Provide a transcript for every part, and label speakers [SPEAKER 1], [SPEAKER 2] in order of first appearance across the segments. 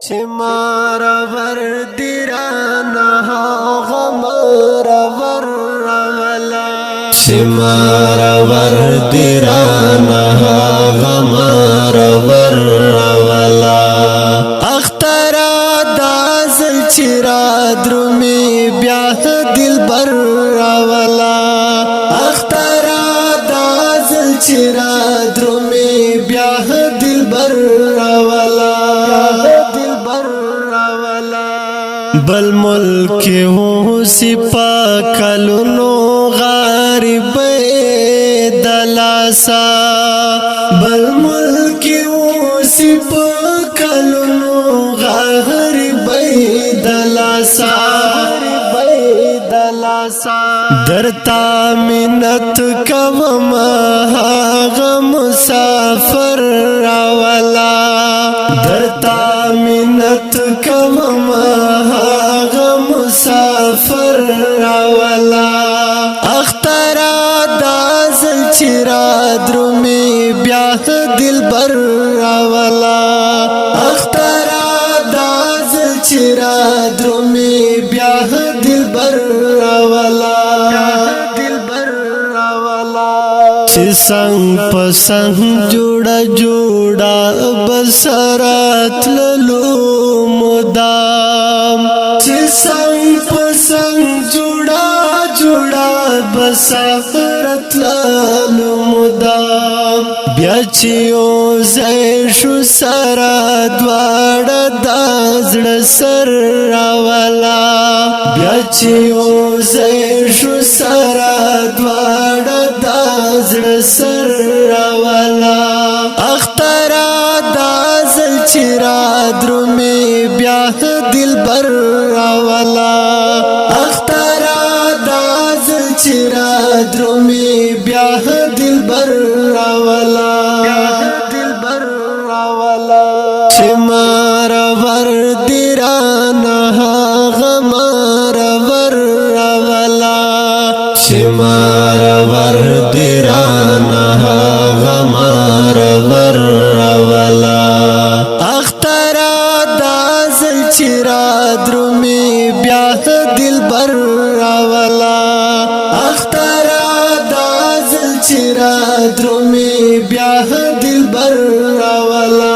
[SPEAKER 1] چمار ور دیرانا غمار ور راولا چمار ور دیرانا غمار ور راولا اخترا دازل چرا درمی بیا دل بر راولا اخترا دازل چرا درمی بیا دل بر راولا بل ملک ہوں سپا کلونو غارب دلاسا بل ملک ہوں سپا کلونو غارب دلاسا درتا منت کوم غم مسافر راولا درتا منت کوم مسافر راولا اخترا دازل چرا درمی بیا دل بر راولا اخترا دازل چرا درمی بیا دل بر راولا چی سنگ پسنگ جوڑا جوڑا بسرات للو مدام چی سنگ پسنگ جوڑا جوڑا بسرات للو مدام بیا چیو زیشو سرا دوارا دازڑ سر راولا بیا چیو زیشو سرا دوارا دازڑ سر راولا اخترا دازل چرا درمی بیا دل بر راولا اخترا دازل چرا درمی بیا دل بر راولا چمار ور دیرانا غمار ور راولا چمار ور دیرانا غمار ور راولا اخترا دازل چرا درمی بیا دل بر راولا اخترا دازل چرا درمی بیا دل بر راولا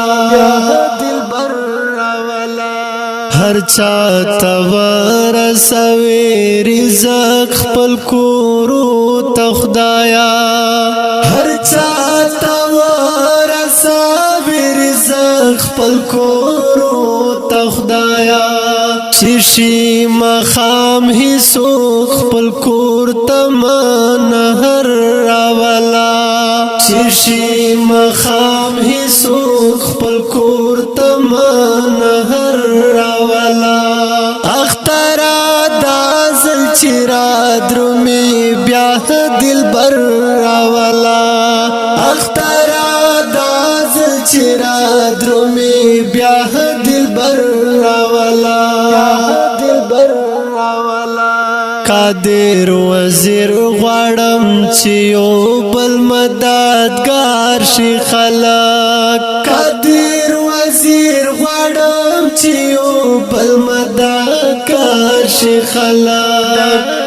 [SPEAKER 1] ہر چاہتا ورسوی رزق خپل کورو تخدایا ہر چاہتا ورسوی رزق خپل کورو تخدایا چشی مخام ہی سوک خپل کور تمان ہر راولا چشی مخام ہی سوک خپل کور تمان ہر راولا اخترا دازل چرا درمی بیا دل بر راولا اخترا دازل چرا درمی بیا دل بر راولا قادر وزیر غواړم چې یو بل مددگار شي خلک قادر وزیر غواړم چې یو بل مددگار شي خلک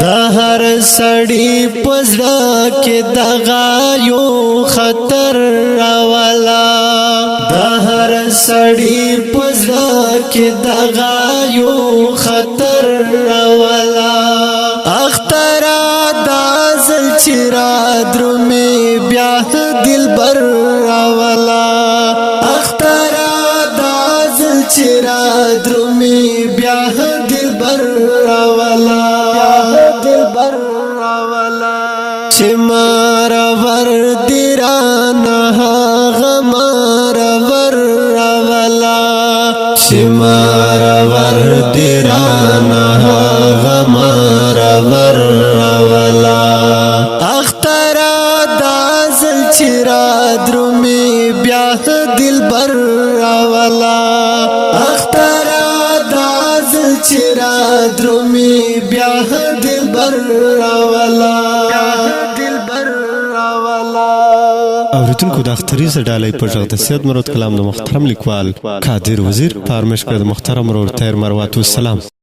[SPEAKER 1] د هر سړی پزړه کې دغه یو خطر راولا د هر سړی پزړه کې دغه یو خطر راولا اخترا دازل چرا درمی بیا دل بر راولا اخترا دازل چرا درمی بیا دل بر راولا چمار ور دیرانا غمار ور راولا چمار ور دیرانا غمار ور راولا اخترا دازل چرا درمی بیا دل بر راولا اخترا دازل چرا درمی بیا دل بر راولا اوریدونکو د اختریزه ډالۍ په غږ د سید مراد کلام د محترم لیکوال قادر وزیر په ارمشکره د محترم ورور طاهر مروت والسلام